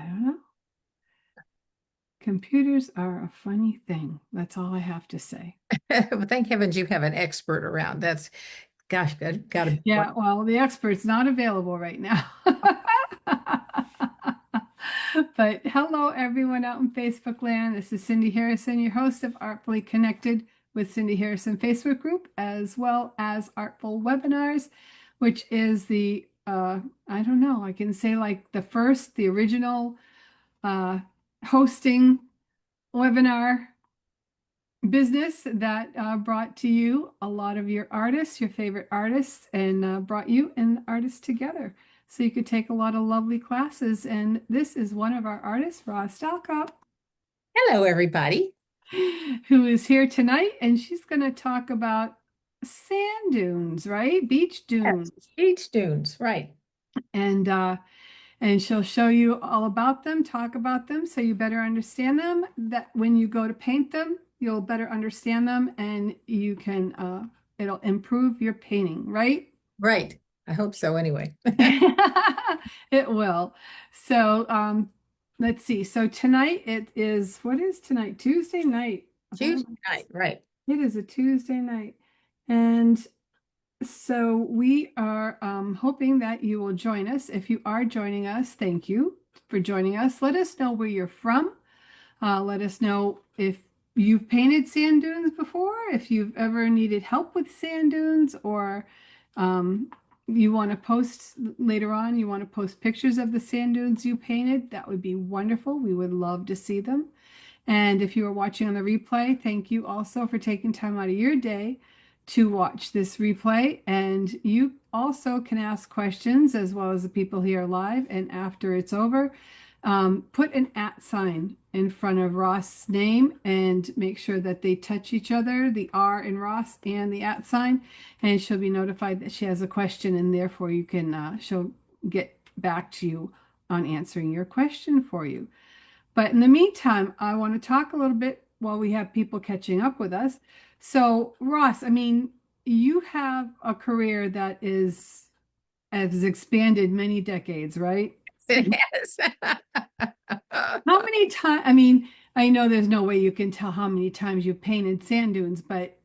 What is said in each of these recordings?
don't know. Computers are a funny thing. That's all I have to say. But thank heavens you have an expert around. That's, gosh, gotta be. Yeah, well, the expert's not available right now. But hello, everyone out in Facebook land. This is Cindy Harrison, your host of Artfully Connected with Cindy Harrison Facebook group, as well as Artful Webinars, which is the, I don't know, I can say like the original uh, hosting webinar business that brought to you a lot of your artists, your favorite artists, and brought you and artists together. So you could take a lot of lovely classes. And this is one of our artists, Stallcup, Hello, everybody. who is here tonight. And she's going to talk about sand dunes, right? Beach Yes, dunes. beach dunes, right. And she'll show you all about them, talk about them, so you better understand them. That when you go to paint them, you'll better understand them, and you can it'll improve your painting, right? Right. I hope so anyway. It will. So let's see. So tonight it is, what is tonight? Tuesday night. Tuesday night, right. It is a Tuesday night. And so we are hoping that you will join us. If you are joining us, thank you for joining us. Let us know where you're from. Let us know if you've painted sand dunes before, if you've ever needed help with sand dunes, or you want to post later on, you want to post pictures of the sand dunes you painted. That would be wonderful. We would love to see them. And if you are watching on the replay, thank you also for taking time out of your day to watch this replay. And you also can ask questions as well as the people here live. And after it's over, put an @ sign in front of Ross's name and make sure that they touch each other, the R in Ross and the @ sign, and she'll be notified that she has a question, and therefore you can she'll get back to you on answering your question for you. But in the meantime, I want to talk a little bit while we have people catching up with us. So, Ross, I mean, you have a career that has expanded many decades, right? It has. How many times? I mean, I know there's no way you can tell how many times you've painted sand dunes, but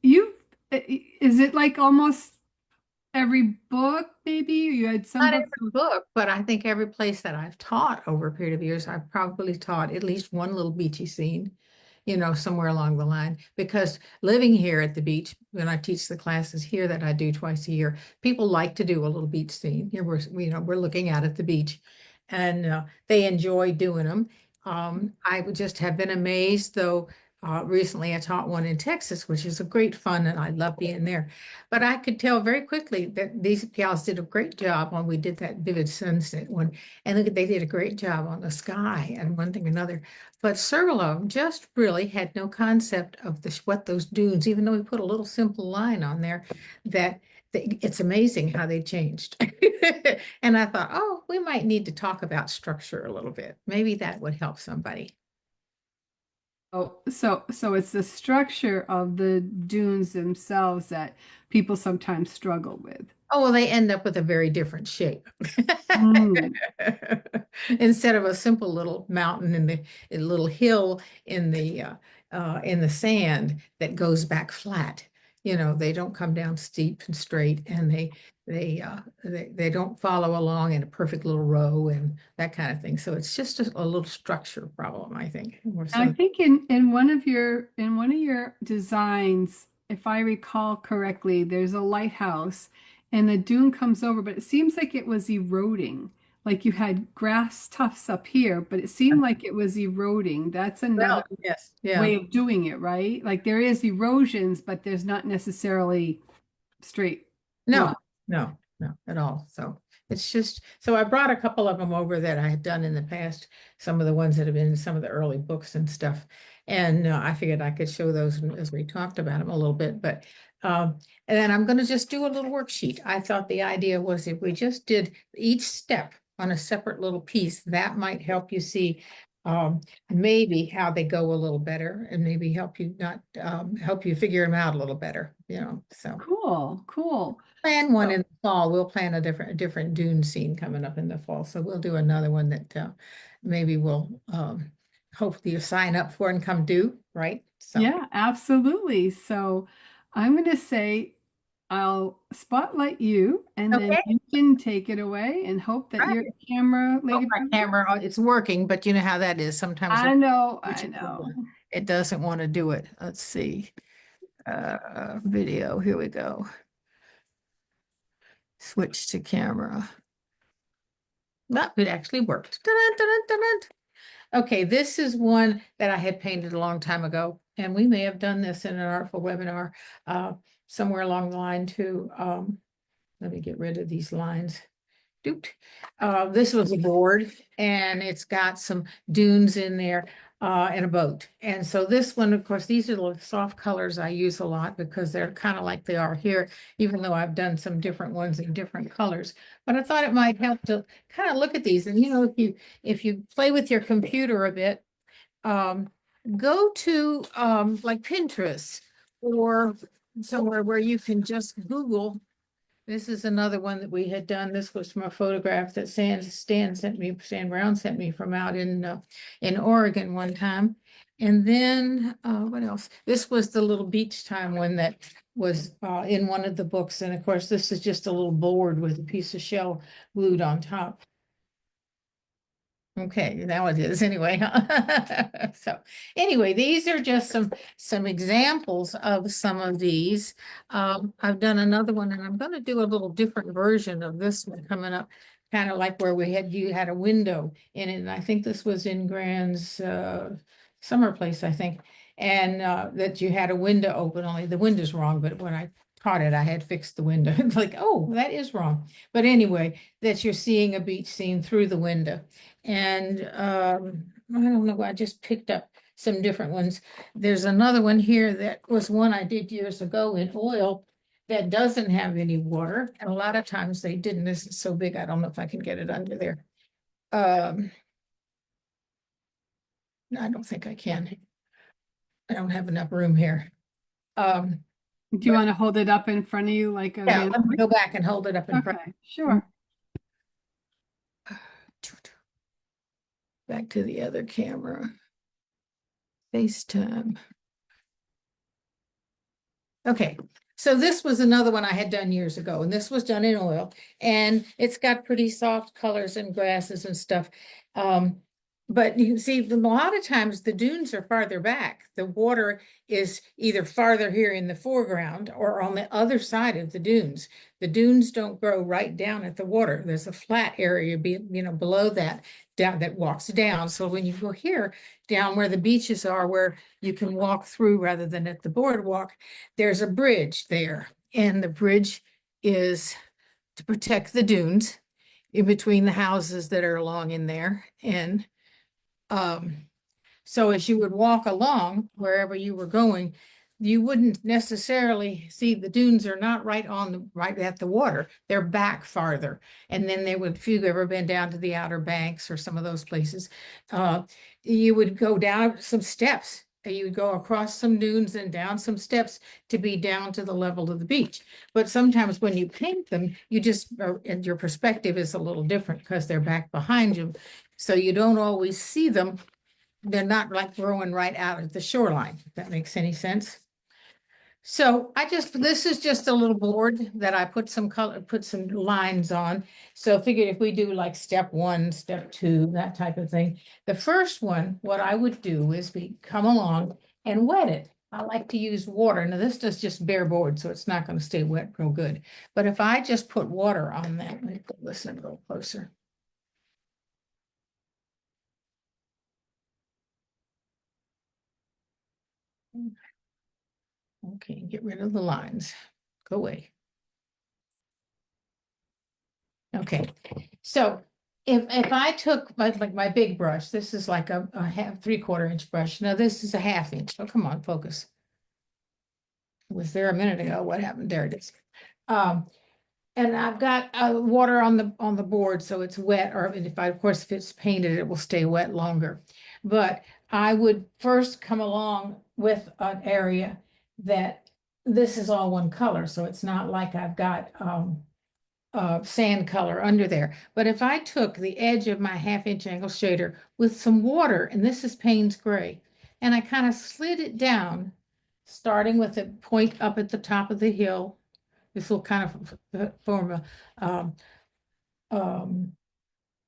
you is it like almost every book, maybe? You had some Not books. every book, but I think every place that I've taught over a period of years, I've probably taught at least one little beachy scene, somewhere along the line. Because living here at the beach, when I teach the classes here that I do twice a year, people like to do a little beach scene. Here we're looking out at the beach, and they enjoy doing them. I would just have been amazed, though. Recently, I taught one in Texas, which is a great fun, and I love being there. But I could tell very quickly that these gals did a great job when we did that vivid sunset one. And look, they did a great job on the sky and one thing or another. But several of them just really had no concept of what those dunes, even though we put a little simple line on there, that it's amazing how they changed. And I thought, oh, we might need to talk about structure a little bit. Maybe that would help somebody. Oh, so it's the structure of the dunes themselves that people sometimes struggle with. Oh, well, they end up with a very different shape. Mm. Instead of a simple little mountain in the a little hill in the sand that goes back flat. They don't come down steep and straight, and they don't follow along in a perfect little row and that kind of thing. So it's just a little structure problem, I think. More I so. think in one of your designs, if I recall correctly, there's a lighthouse and the dune comes over, but it seems like it was eroding. Like you had grass tufts up here, but it seemed like it was eroding. That's another Well, yes, yeah. way of doing it, right? Like there is erosions, but there's not necessarily straight line. No, no, no, at all. So it's just, so I brought a couple of them over that I had done in the past, some of the ones that have been in some of the early books and stuff. And I figured I could show those as we talked about them a little bit. But and then I'm going to just do a little worksheet. I thought the idea was if we just did each step on a separate little piece, that might help you see maybe how they go a little better and maybe help you not, help you figure them out a little better, so. Cool, cool. Plan one So, in the fall. We'll plan a different dune scene coming up in the fall. So we'll do another one that maybe we'll hopefully you sign up for and come do, right? So yeah, absolutely. So I'm going to say I'll spotlight you and then okay. you can take it away and hope that Right. your camera Hope lady. my camera, it's working, but you know how that is. Sometimes I know, which I know. it doesn't want to do it. Let's see. Video. Here we go. Switch to camera. That it actually worked. Dun-dun, dun-dun, dun-dun. Okay, this is one that I had painted a long time ago, and we may have done this in an artful webinar somewhere along the line too. Let me get rid of these lines. Doot. This was a board and it's got some dunes in there and a boat. And so this one, of course, these are the soft colors I use a lot because they're kind of like they are here, even though I've done some different ones in different colors. But I thought it might help to kind of look at these. And if you play with your computer a bit, um, go to like Pinterest or somewhere where you can just Google. This is another one that we had done. This was from a photograph that Stan Brown sent me from out in Oregon one time. And then what else? This was the little beach time one that was in one of the books. And of course, this is just a little board with a piece of shell glued on top. Okay, now it is anyway. So anyway, these are just some examples of some of these. I've done another one and I'm going to do a little different version of this one coming up, kind of like where you had a window in it. And I think this was in Grand's summer place, I think. And that you had a window open, only the window's wrong, but when I taught it, I had fixed the window. It's like, oh, that is wrong. But anyway, that you're seeing a beach scene through the window. And I don't know, I just picked up some different ones. There's another one here that was one I did years ago in oil that doesn't have any water. And a lot of times they didn't. This is so big, I don't know if I can get it under there. I don't think I can. I don't have enough room here. Do you want to hold it up in front of you like a Yeah, van? let me go back and hold it up in front. Okay, sure. Back to the other camera. FaceTime. Okay, so this was another one I had done years ago, and this was done in oil, and it's got pretty soft colors and grasses and stuff. But you can see a lot of times the dunes are farther back. The water is either farther here in the foreground or on the other side of the dunes. The dunes don't grow right down at the water. There's a flat area below that down that walks down. So when you go here down where the beaches are, where you can walk through rather than at the boardwalk, there's a bridge there. And the bridge is to protect the dunes in between the houses that are along in there. And so as you would walk along wherever you were going, you wouldn't necessarily see the dunes are not right at the water. They're back farther. And then if you've ever been down to the Outer Banks or some of those places, you would go down some steps. You would go across some dunes and down some steps to be down to the level of the beach. But sometimes when you paint them, and your perspective is a little different because they're back behind you. So you don't always see them. They're not like growing right out at the shoreline, if that makes any sense. So this is just a little board that I put some lines on. So I figured if we do like step 1, step 2, that type of thing. The first one, what I would do is come along and wet it. I like to use water. Now this is just bare board, so it's not going to stay wet real good. But if I just put water on that, let me put this in a little closer. Okay, get rid of the lines. Go away. Okay, so if I took my big brush, this is like a half 3/4 inch brush. Now this is a 1/2 inch. Oh, come on, focus. It was there a minute ago. What happened? There it is. And I've got water on the board, so it's wet. Or if it's painted, it will stay wet longer. But I would first come along with an area that this is all one color, so it's not like I've got sand color under there. But if I took the edge of my 1/2 inch angle shader with some water, and this is Payne's Gray, and I kind of slid it down, starting with a point up at the top of the hill, this will kind of form a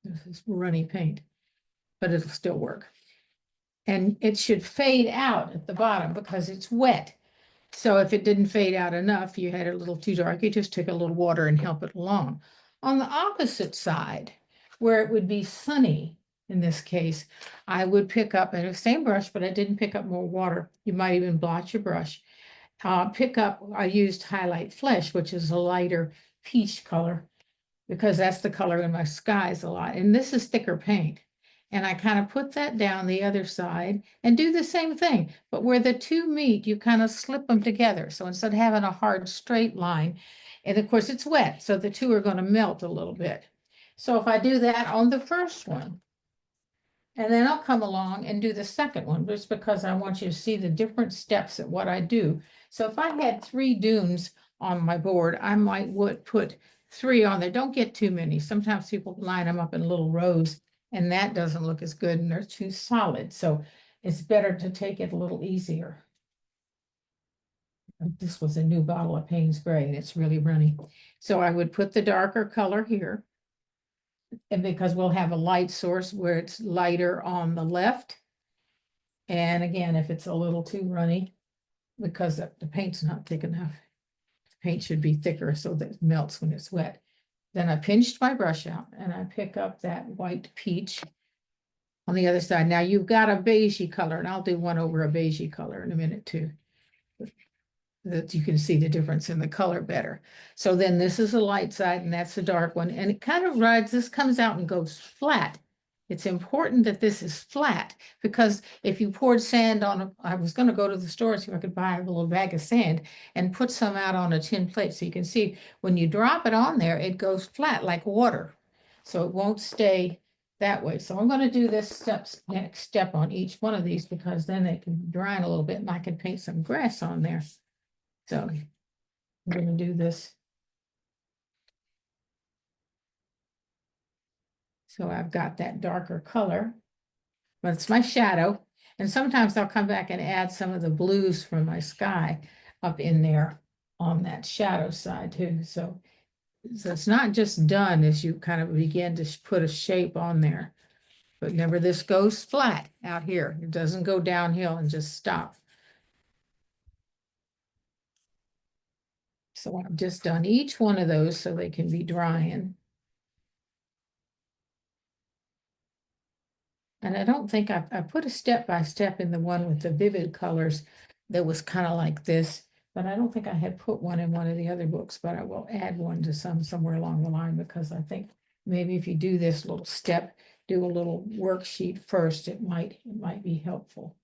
this is runny paint, but it'll still work. And it should fade out at the bottom because it's wet. So if it didn't fade out enough, you had it a little too dark, you just take a little water and help it along. On the opposite side, where it would be sunny, in this case, I would pick up the same brush, but I didn't pick up more water. You might even blotch your brush. I used Highlight Flesh, which is a lighter peach color, because that's the color in my skies a lot. And this is thicker paint. And I kind of put that down the other side and do the same thing. But where the two meet, you kind of slip them together. So instead of having a hard straight line, and of course it's wet, so the two are going to melt a little bit. So if I do that on the first one, and then I'll come along and do the second one, just because I want you to see the different steps at what I do. So if I had 3 dunes on my board, I would put 3 on there. Don't get too many. Sometimes people line them up in little rows, and that doesn't look as good, and they're too solid. So it's better to take it a little easier. This was a new bottle of Payne's Gray, and it's really runny. So I would put the darker color here. And because we'll have a light source where it's lighter on the left. And again, if it's a little too runny, because the paint's not thick enough, the paint should be thicker so that it melts when it's wet. Then I pinched my brush out and I pick up that white peach on the other side. Now you've got a beigey color, and I'll do one over a beigey color in a minute too, that you can see the difference in the color better. So then this is the light side and that's the dark one. And it kind of rides, this comes out and goes flat. It's important that this is flat, because if you poured sand on, I was going to go to the store and see if I could buy a little bag of sand and put some out on a tin plate. So you can see when you drop it on there, it goes flat like water. So it won't stay that way. So I'm going to do this next step on each one of these, because then they can dry in a little bit and I can paint some grass on there. So I'm going to do this. So I've got that darker color, but it's my shadow. And sometimes I'll come back and add some of the blues from my sky up in there on that shadow side too. So it's not just done as you kind of begin to put a shape on there. But remember, this goes flat out here. It doesn't go downhill and just stop. So I've just done each one of those so they can be drying. And I don't think I put a step-by-step in the one with the vivid colors that was kind of like this, but I don't think I had put one in one of the other books, but I will add one to somewhere along the line, because I think maybe if you do this little step, do a little worksheet first, it might be helpful.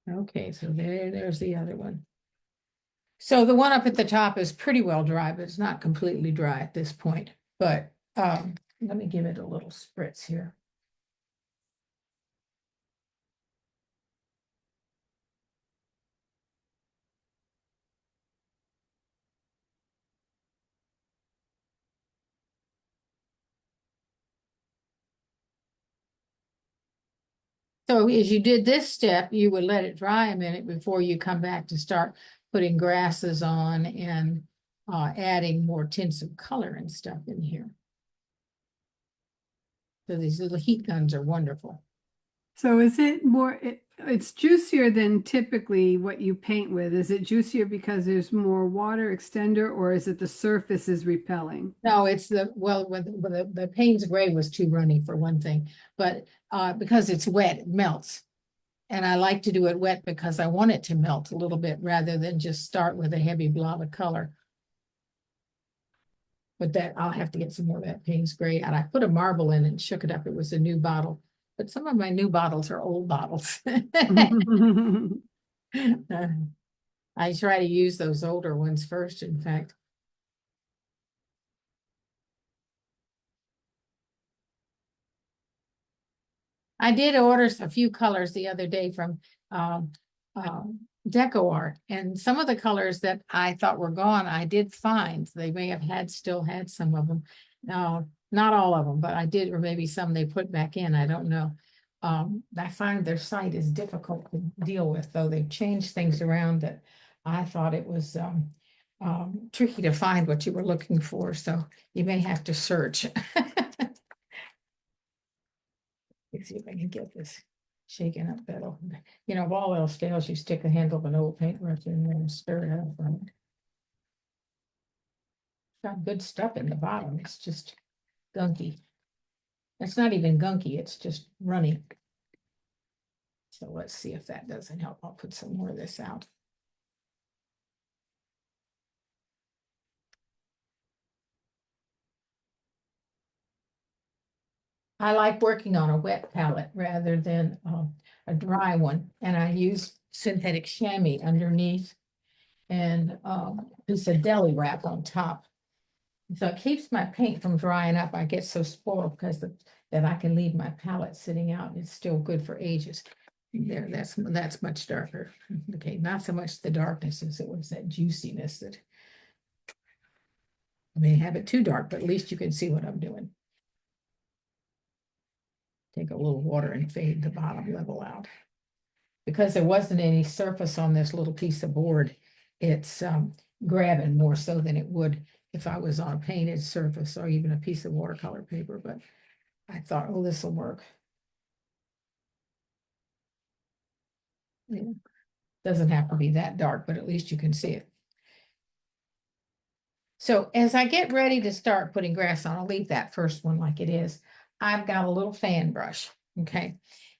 Okay, so there's the other one. So the one up at the top is pretty well dry, but it's not completely dry at this point. But let me give it a little spritz here. So as you did this step, you would let it dry a minute before you come back to start putting grasses on and adding more tints of color and stuff in here. So these little heat guns are wonderful. So is it more, it's juicier than typically what you paint with? Is it juicier because there's more water extender, or is it the surface is repelling? No, it's the Payne's Gray was too runny for one thing, but because it's wet, it melts. And I like to do it wet because I want it to melt a little bit rather than just start with a heavy blob of color. But that I'll have to get some more of that Payne's Gray. And I put a marble in and shook it up. It was a new bottle. But some of my new bottles are old bottles. I try to use those older ones first, in fact. I did order a few colors the other day from Deco Art, and some of the colors that I thought were gone, I did find. They may have still had some of them. Not all of them, but I did, or maybe some they put back in. I don't know. I find their site is difficult to deal with, though. They've changed things around that I thought it was tricky to find what you were looking for, so you may have to search. Let's see if I can get this shaken up better. You know, if all else fails, you stick the handle of an old paintbrush in there and stir it up from it. Got good stuff in the bottom. It's just gunky. It's not even gunky, it's just runny. So let's see if that doesn't help. I'll put some more of this out. I like working on a wet palette rather than a dry one. And I use synthetic chamois underneath and just a deli wrap on top. So it keeps my paint from drying up. I get so spoiled because that I can leave my palette sitting out. It's still good for ages. There, that's much darker. Okay, not so much the darkness as it was that juiciness that I may have it too dark, but at least you can see what I'm doing. Take a little water and fade the bottom level out. Because there wasn't any surface on this little piece of board, it's grabbing more so than it would if I was on a painted surface or even a piece of watercolor paper, but I thought, oh, this will work. Yeah. Doesn't have to be that dark, but at least you can see it. So as I get ready to start putting grass on, I'll leave that first one like it is. I've got a little fan brush, okay?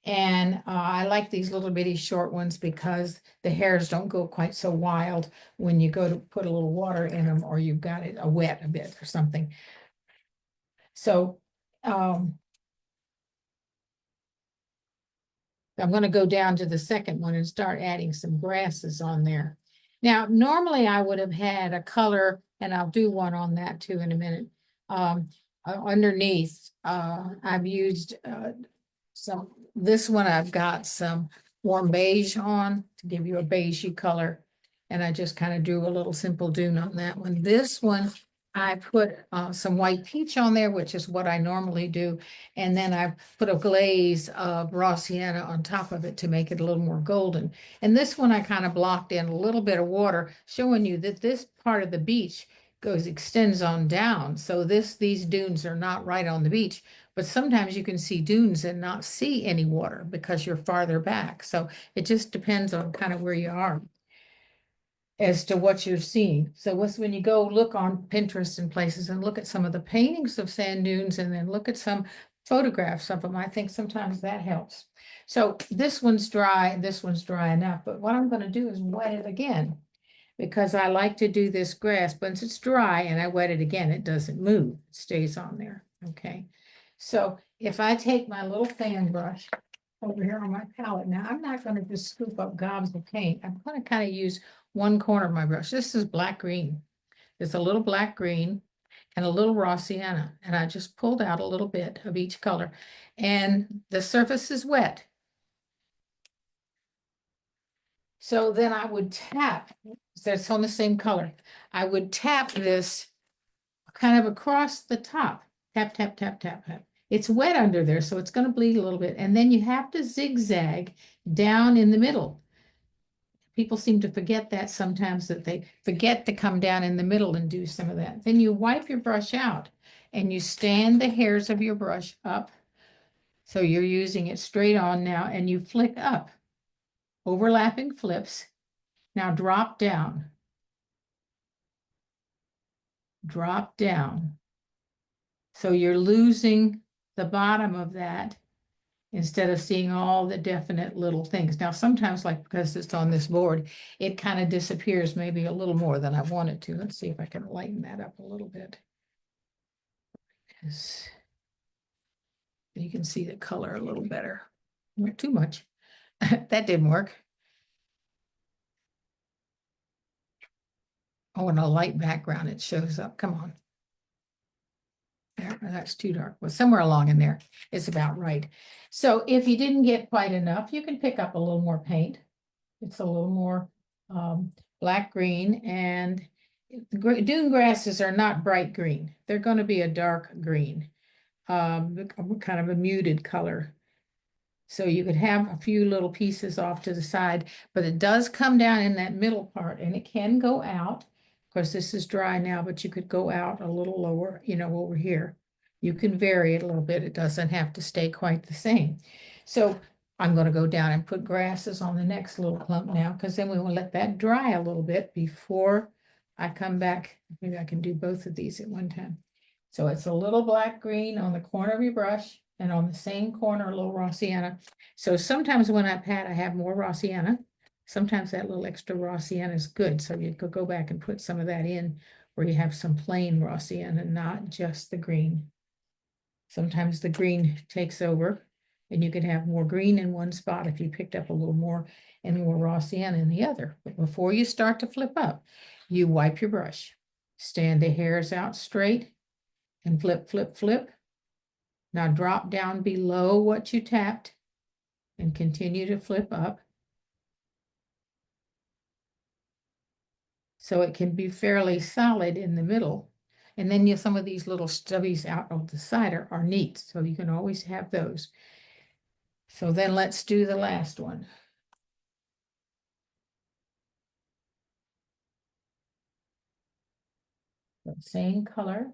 And I like these little bitty short ones because the hairs don't go quite so wild when you go to put a little water in them or you've got it wet a bit or something. So I'm going to go down to the second one and start adding some grasses on there. Now, normally I would have had a color, and I'll do one on that too in a minute. Underneath, I've used this one I've got some warm beige on to give you a beigey color. And I just kind of drew a little simple dune on that one. This one, I put some white peach on there, which is what I normally do. And then I put a glaze of raw sienna on top of it to make it a little more golden. And this one I kind of blocked in a little bit of water, showing you that this part of the beach extends on down. So these dunes are not right on the beach, but sometimes you can see dunes and not see any water because you're farther back. So it just depends on kind of where you are as to what you're seeing. So when you go look on Pinterest and places and look at some of the paintings of sand dunes and then look at some photographs of them, I think sometimes that helps. So this one's dry enough, but what I'm going to do is wet it again because I like to do this grass. Once it's dry and I wet it again, it doesn't move, it stays on there, okay? So if I take my little fan brush over here on my palette, now I'm not going to just scoop up gobs of paint. I'm going to kind of use one corner of my brush. This is black green. It's a little black green and a little raw sienna. And I just pulled out a little bit of each color. And the surface is wet. So then I would tap, that's on the same color. I would tap this kind of across the top. Tap, tap, tap, tap, tap. It's wet under there, so it's going to bleed a little bit. And then you have to zigzag down in the middle. People seem to forget that sometimes, that they forget to come down in the middle and do some of that. Then you wipe your brush out and you stand the hairs of your brush up. So you're using it straight on now and you flick up, overlapping flips. Now drop down. Drop down. So you're losing the bottom of that instead of seeing all the definite little things. Now, sometimes, like because it's on this board, it kind of disappears maybe a little more than I want it to. Let's see if I can lighten that up a little bit. Because you can see the color a little better. Not too much. That didn't work. Oh, and a light background, it shows up. Come on. There, that's too dark, but somewhere along in there, it's about right. So if you didn't get quite enough, you can pick up a little more paint. It's a little more black green, and dune grasses are not bright green. They're going to be a dark green, kind of a muted color. So you could have a few little pieces off to the side, but it does come down in that middle part, and it can go out. Of course, this is dry now, but you could go out a little lower, over here. You can vary it a little bit. It doesn't have to stay quite the same. So I'm going to go down and put grasses on the next little clump now, because then we will let that dry a little bit before I come back. Maybe I can do both of these at one time. So it's a little black green on the corner of your brush, and on the same corner, a little raw sienna. So sometimes when I pat, I have more raw sienna. Sometimes that little extra raw sienna is good. So you could go back and put some of that in where you have some plain raw sienna, not just the green. Sometimes the green takes over, and you could have more green in one spot if you picked up a little more and more raw sienna in the other. But before you start to flip up, you wipe your brush, stand the hairs out straight, and flip, flip, flip. Now drop down below what you tapped and continue to flip up. So it can be fairly solid in the middle. And then some of these little stubbies out of the side are neat. So you can always have those. So then let's do the last one. The same color.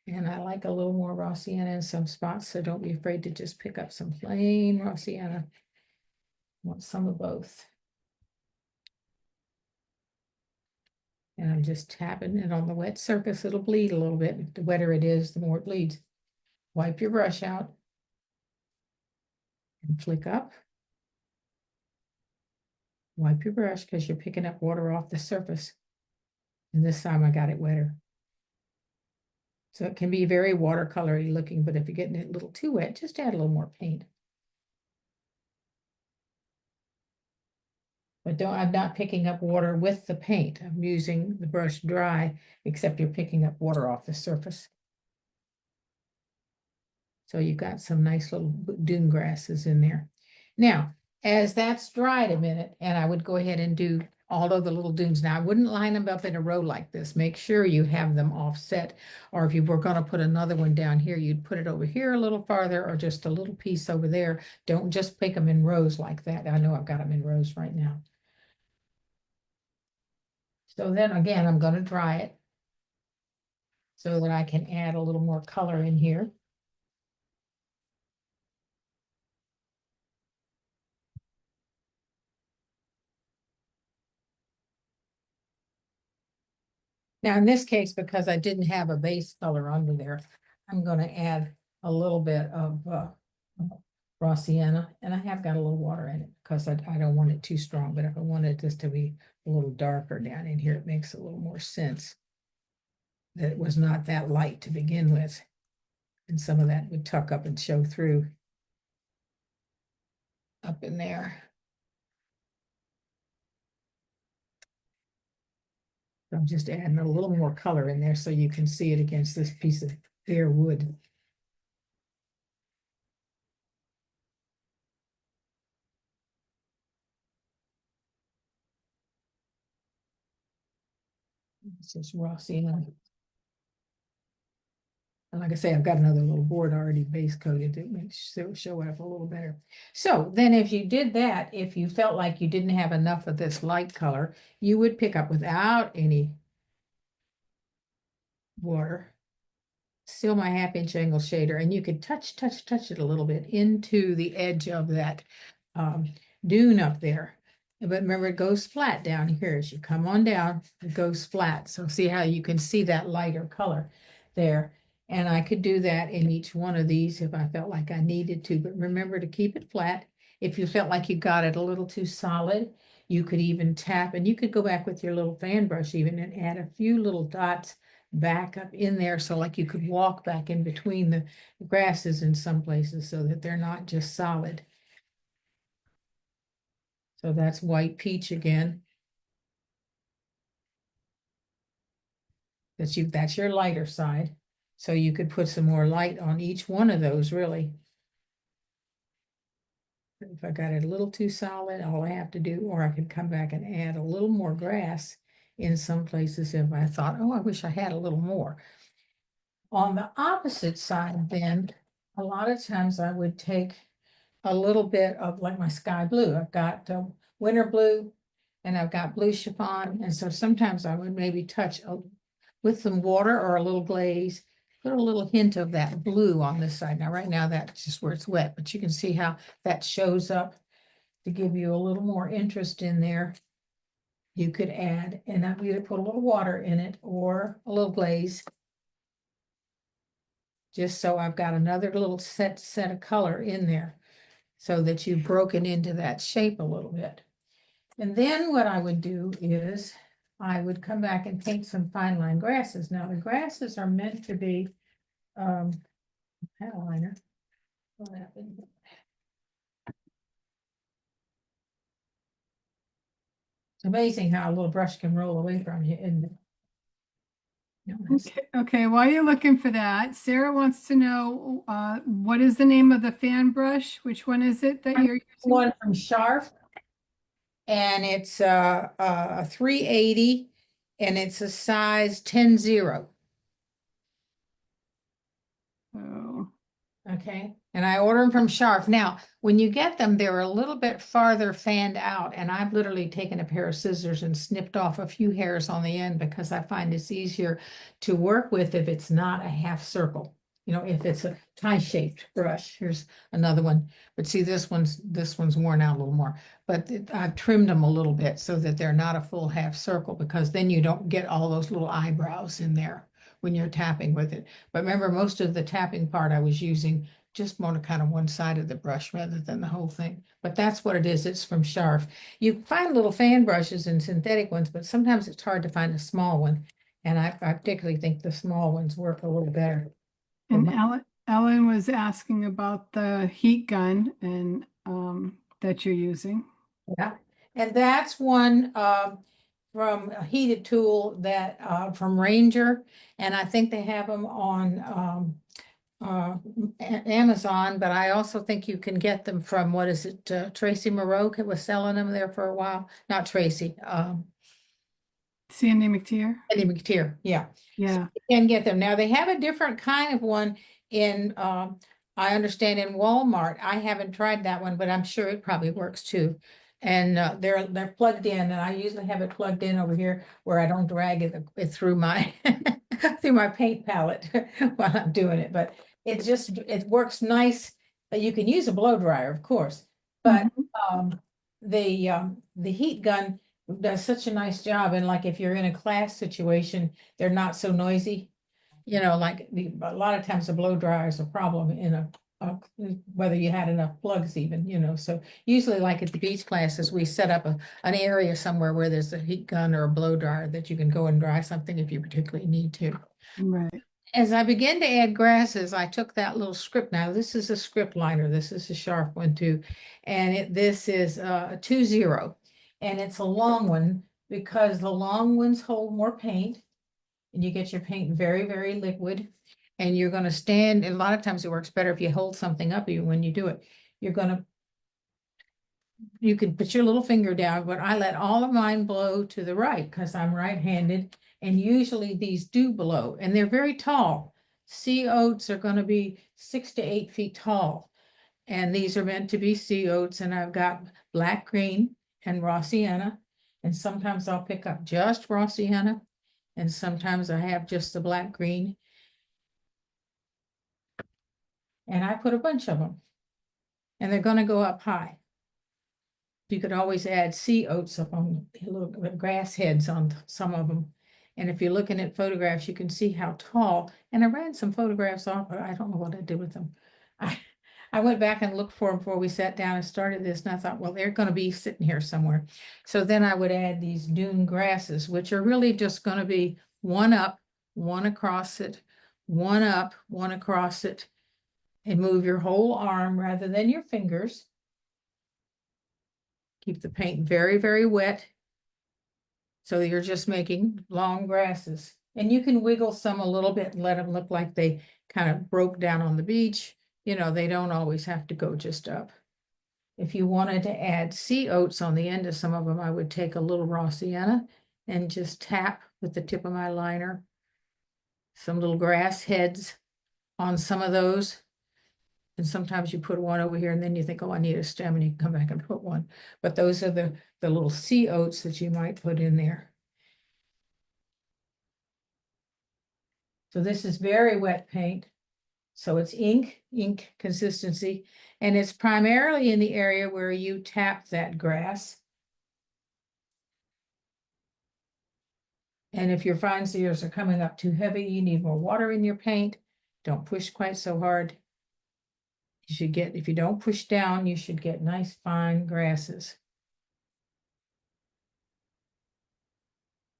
And I like a little more raw sienna in some spots, so don't be afraid to just pick up some plain raw sienna. Want some of both. And I'm just tapping it on the wet surface. It'll bleed a little bit. The wetter it is, the more it bleeds. Wipe your brush out and flick up. Wipe your brush because you're picking up water off the surface. And this time I got it wetter. So it can be very watercolory looking, but if you're getting it a little too wet, just add a little more paint. But I'm not picking up water with the paint. I'm using the brush dry, except you're picking up water off the surface. So you've got some nice little dune grasses in there. Now, as that's dried a minute, and I would go ahead and do all of the little dunes. Now, I wouldn't line them up in a row like this. Make sure you have them offset, or if you were going to put another one down here, you'd put it over here a little farther, or just a little piece over there. Don't just pick them in rows like that. I know I've got them in rows right now. So then again, I'm going to dry it so that I can add a little more color in here. Now, in this case, because I didn't have a base color under there, I'm going to add a little bit of raw sienna, and I have got a little water in it because I don't want it too strong, but if I wanted this to be a little darker down in here, it makes a little more sense that it was not that light to begin with. And some of that would tuck up and show through up in there. So I'm just adding a little more color in there so you can see it against this piece of bare wood. It's just raw sienna. And like I say, I've got another little board already base coated that makes it show up a little better. So then if you did that, if you felt like you didn't have enough of this light color, you would pick up without any water, still my 1/2 inch angle shader, and you could touch it a little bit into the edge of that dune up there. But remember, it goes flat down here. As you come on down, it goes flat. So see how you can see that lighter color there. And I could do that in each one of these if I felt like I needed to. But remember to keep it flat. If you felt like you got it a little too solid, you could even tap, and you could go back with your little fan brush even and add a few little dots back up in there, so like you could walk back in between the grasses in some places so that they're not just solid. So that's white peach again. That's your lighter side. So you could put some more light on each one of those, really. If I got it a little too solid, all I have to do, or I could come back and add a little more grass in some places if I thought, oh, I wish I had a little more. On the opposite side, then, a lot of times I would take a little bit of like my sky blue. I've got winter blue and I've got blue chiffon. And so sometimes I would maybe touch with some water or a little glaze, put a little hint of that blue on this side. Now, right now, that's just where it's wet, but you can see how that shows up to give you a little more interest in there. You could add, and I would either put a little water in it or a little glaze, just so I've got another little set of color in there, so that you've broken into that shape a little bit. And then what I would do is I would come back and paint some fine line grasses. Now the grasses are meant to be hat liner. What happened? It's amazing how a little brush can roll away from you, isn't it? Okay, while you're looking for that, Sarah wants to know what is the name of the fan brush? Which one is it that you're using? One from Sharp, and it's a 380, and it's a size 10-0. Oh, Okay, and I order them from Sharp. Now, when you get them, they're a little bit farther fanned out, and I've literally taken a pair of scissors and snipped off a few hairs on the end because I find it's easier to work with if it's not a half circle. You know, if it's a tie-shaped brush. Here's another one, but see, this one's worn out a little more. But I've trimmed them a little bit so that they're not a full half circle, because then you don't get all those little eyebrows in there when you're tapping with it. But remember, most of the tapping part I was using just more kind of one side of the brush rather than the whole thing. But that's what it is. It's from Sharp. You find little fan brushes and synthetic ones, but sometimes it's hard to find a small one. And I particularly think the small ones work a little better. and Ellen was asking about the heat gun and that you're using. Yeah, and that's one from a heated tool that from Ranger, and I think they have them on Amazon, but I also think you can get them from, what is it, Tracy Moreau was selling them there for a while. Not Tracy, Sandy McTeer? Eddie McTeer, yeah. Yeah. You can get them. Now, they have a different kind of one in, I understand, in Walmart. I haven't tried that one, but I'm sure it probably works too. And they're plugged in, and I usually have it plugged in over here where I don't drag it through my through my paint palette while I'm doing it. But it works nice. You can use a blow dryer, of course, but the heat gun does such a nice job. And like if you're in a class situation, they're not so noisy. You know, like a lot of times the blow dryer is a problem in a whether you had enough plugs even, you know. So usually like at the beach classes, we set up an area somewhere where there's a heat gun or a blow dryer that you can go and dry something if you particularly need to. Right. As I began to add grasses, I took that little script. Now, this is a script liner. This is a Sharp one too. And this is a 2-0. And it's a long one because the long ones hold more paint. And you get your paint very, very liquid. And you're going to stand, and a lot of times it works better if you hold something up even when you do it. You can put your little finger down, but I let all of mine blow to the right because I'm right-handed. And usually these do blow, and they're very tall. Sea oats are going to be 6 to 8 feet tall. And these are meant to be sea oats, and I've got black, green, and raw sienna. And sometimes I'll pick up just raw sienna, and sometimes I have just the black, green. And I put a bunch of them, and they're going to go up high. You could always add sea oats up on little grass heads on some of them. And if you're looking at photographs, you can see how tall. And I ran some photographs off, but I don't know what I did with them. I went back and looked for them before we sat down and started this, and I thought, well, they're going to be sitting here somewhere. So then I would add these dune grasses, which are really just going to be one up, one across it, one up, one across it, and move your whole arm rather than your fingers. Keep the paint very, very wet. So you're just making long grasses. And you can wiggle some a little bit and let them look like they kind of broke down on the beach. You know, they don't always have to go just up. If you wanted to add sea oats on the end of some of them, I would take a little raw sienna and just tap with the tip of my liner some little grass heads on some of those. And sometimes you put one over here and then you think, oh, I need a stem, and you can come back and put one. But those are the little sea oats that you might put in there. So this is very wet paint. So it's ink consistency, and it's primarily in the area where you tap that grass. And if your fine sears are coming up too heavy, you need more water in your paint. Don't push quite so hard. You should get, if you don't push down, you should get nice fine grasses.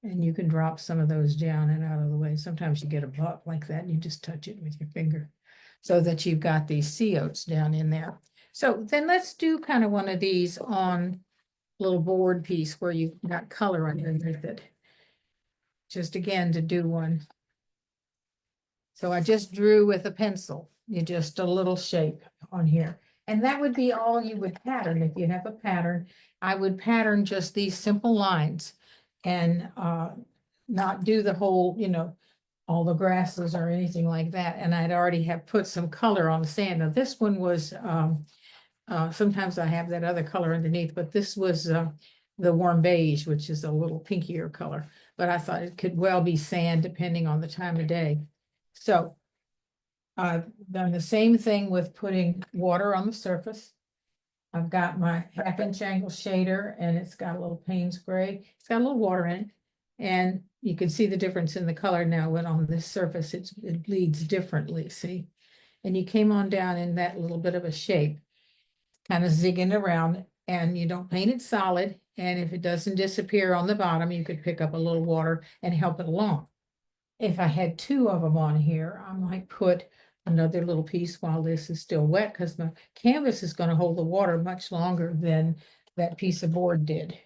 And you can drop some of those down and out of the way. Sometimes you get a buck like that and you just touch it with your finger so that you've got these sea oats down in there. So then let's do kind of one of these on a little board piece where you've got color underneath it. Just again to do one. So I just drew with a pencil, you just a little shape on here. And that would be all you would pattern. If you have a pattern, I would pattern just these simple lines and not do the whole, you know, all the grasses or anything like that. And I'd already have put some color on the sand. Now this one was, sometimes I have that other color underneath, but this was the warm beige, which is a little pinkier color. But I thought it could well be sand depending on the time of day. So I've done the same thing with putting water on the surface. I've got my 1/2 inch angle shader and it's got a little Payne's gray. It's got a little water in it. And you can see the difference in the color now when on this surface it bleeds differently, see? And you came on down in that little bit of a shape, kind of zigging around, and you don't paint it solid. And if it doesn't disappear on the bottom, you could pick up a little water and help it along. If I had 2 of them on here, I might put another little piece while this is still wet, because my canvas is going to hold the water much longer than that piece of board did.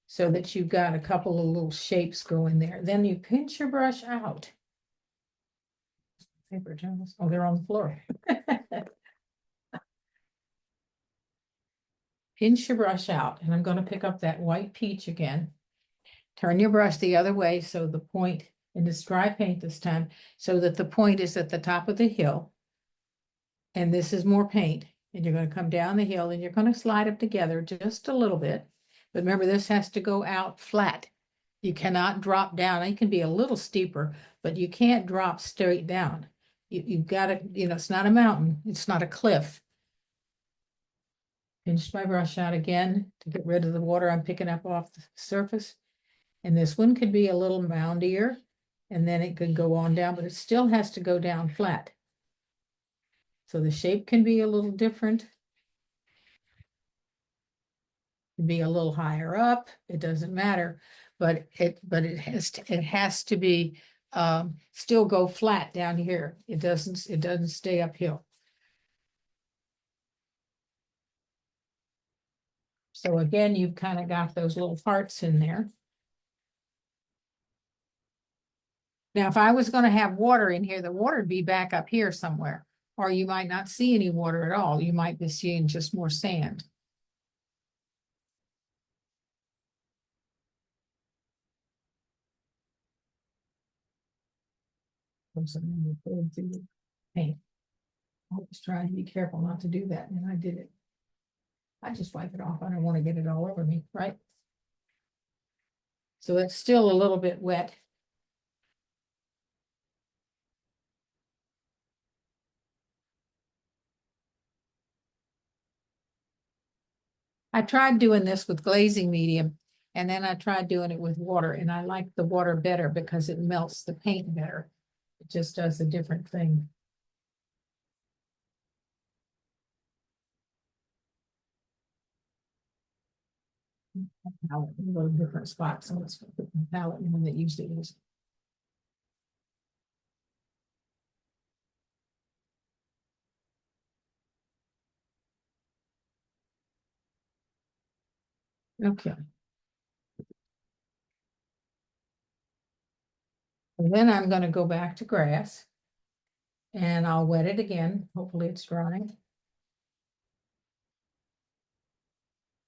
So that you've got a couple of little shapes going there. Then you pinch your brush out. Paper towels. Oh, they're on the floor. Pinch your brush out, and I'm going to pick up that white peach again. Turn your brush the other way so the point, and it's dry paint this time, so that the point is at the top of the hill. And this is more paint. And you're going to come down the hill and you're going to slide them together just a little bit. But remember, this has to go out flat. You cannot drop down. It can be a little steeper, but you can't drop straight down. You've got to, you know, it's not a mountain. It's not a cliff. Pinch my brush out again to get rid of the water I'm picking up off the surface. And this one could be a little moundier, and then it could go on down, but it still has to go down flat. So the shape can be a little different. Be a little higher up, it doesn't matter, but it has to be still go flat down here. It doesn't stay uphill. So again, you've kind of got those little parts in there. Now, if I was going to have water in here, the water would be back up here somewhere, or you might not see any water at all. You might be seeing just more sand. Hey, I was trying to be careful not to do that, and I did it. I just wipe it off. I don't want to get it all over me, right? So it's still a little bit wet. I tried doing this with glazing medium, and then I tried doing it with water, and I like the water better because it melts the paint better. It just does a different thing. Palette, a little different spots, so let's put the palette in that usually is. Okay. And then I'm going to go back to grass and I'll wet it again. Hopefully it's dry.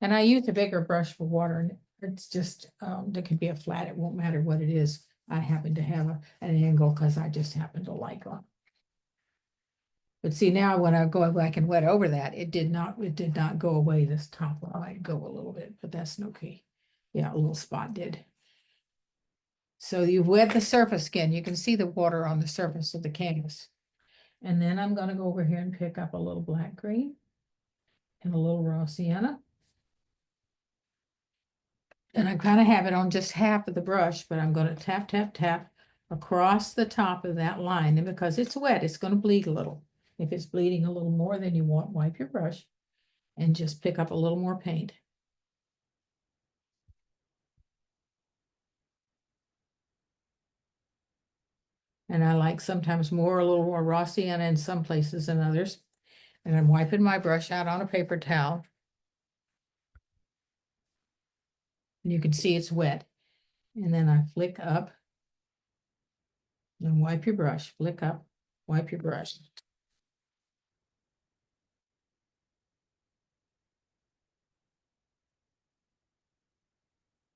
And I use a bigger brush for water, and it's just, there could be a flat, it won't matter what it is. I happen to have an angle because I just happen to like them. But see, now when I go back and wet over that, it did not go away. This top one might go a little bit, but that's okay. Yeah, a little spot did. So you've wet the surface again. You can see the water on the surface of the canvas. And then I'm going to go over here and pick up a little black green and a little raw sienna. And I kind of have it on just half of the brush, but I'm going to tap, tap, tap across the top of that line. And because it's wet, it's going to bleed a little. If it's bleeding a little more than you want, wipe your brush and just pick up a little more paint. And I like sometimes a little more raw sienna in some places than others. And I'm wiping my brush out on a paper towel. And you can see it's wet. And then I flick up and wipe your brush, flick up, wipe your brush.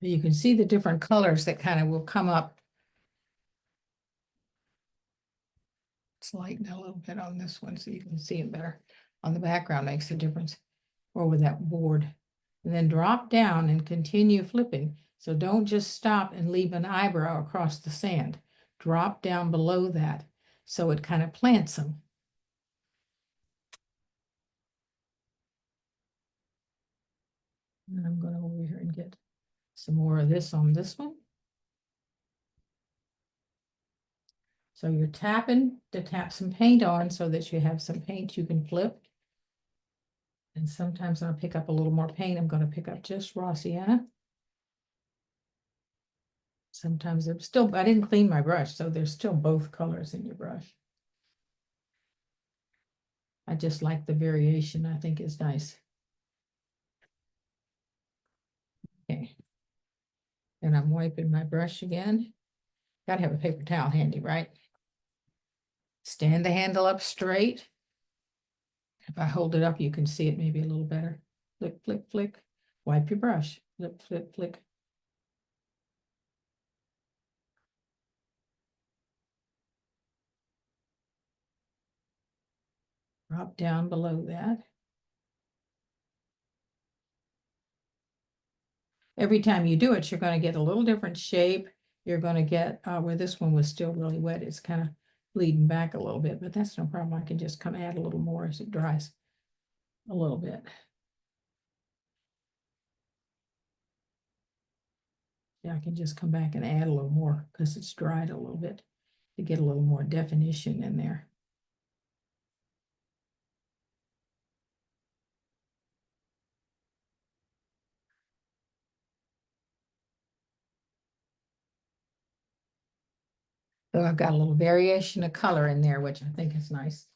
You can see the different colors that kind of will come up. Let's lighten a little bit on this one so you can see it better. On the background makes a difference. Or with that board. And then drop down and continue flipping. So don't just stop and leave an eyebrow across the sand. Drop down below that so it kind of plants them. And I'm going to over here and get some more of this on this one. So you're tapping to tap some paint on so that you have some paint you can flip. And sometimes I'll pick up a little more paint. I'm going to pick up just raw sienna. Sometimes it's still, I didn't clean my brush, so there's still both colors in your brush. I just like the variation. I think is nice. Okay. And I'm wiping my brush again. Gotta have a paper towel handy, right? Stand the handle up straight. If I hold it up, you can see it maybe a little better. Flick, flick, flick. Wipe your brush. Flip, flip, flick. Drop down below that. Every time you do it, you're going to get a little different shape. You're going to get, where this one was still really wet, it's kind of bleeding back a little bit, but that's no problem. I can just come add a little more as it dries a little bit. Yeah, I can just come back and add a little more because it's dried a little bit to get a little more definition in there. So I've got a little variation of color in there, which I think is nice.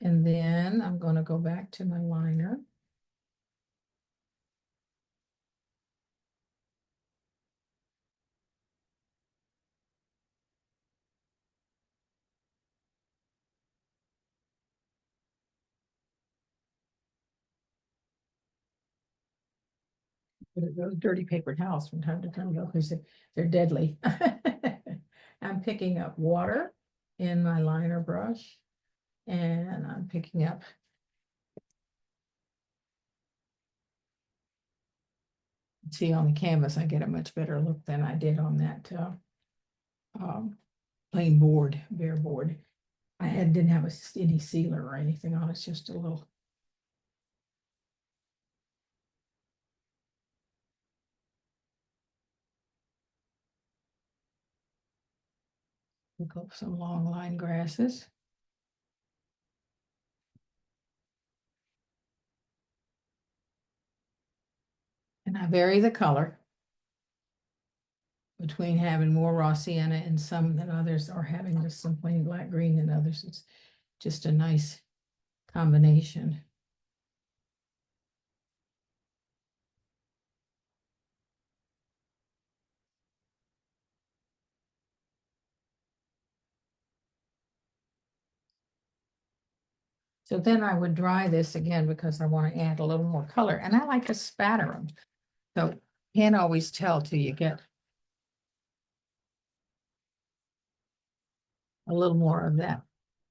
And then I'm going to go back to my liner. Those dirty paper towels from time to time because they're deadly. I'm picking up water in my liner brush, and I'm picking up see on the canvas, I get a much better look than I did on that plain board, bare board. Didn't have any sealer or anything on it, it's just a little. Pick up some long line grasses. And I vary the color between having more raw sienna in some than others, or having just some plain black green in others. It's just a nice combination. So then I would dry this again because I want to add a little more color, and I like to spatter them. So you can't always tell till you get a little more of that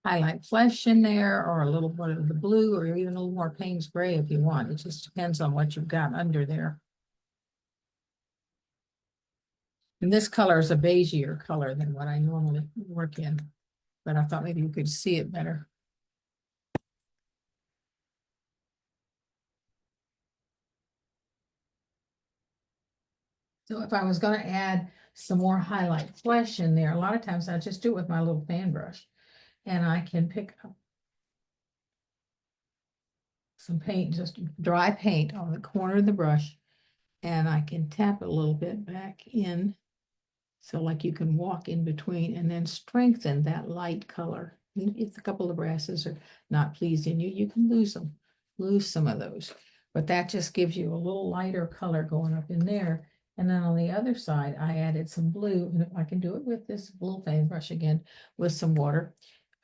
highlight flesh in there, or a little bit of the blue, or even a little more Payne's gray if you want. It just depends on what you've got under there. And this color is a beigeier color than what I normally work in, but I thought maybe you could see it better. So if I was going to add some more highlight flesh in there, a lot of times I just do it with my little fan brush, and I can pick up some paint, just dry paint on the corner of the brush, and I can tap it a little bit back in. So like you can walk in between and then strengthen that light color. If a couple of brasses are not pleasing you, you can lose them, lose some of those. But that just gives you a little lighter color going up in there. And then on the other side, I added some blue, and I can do it with this little fan brush again with some water.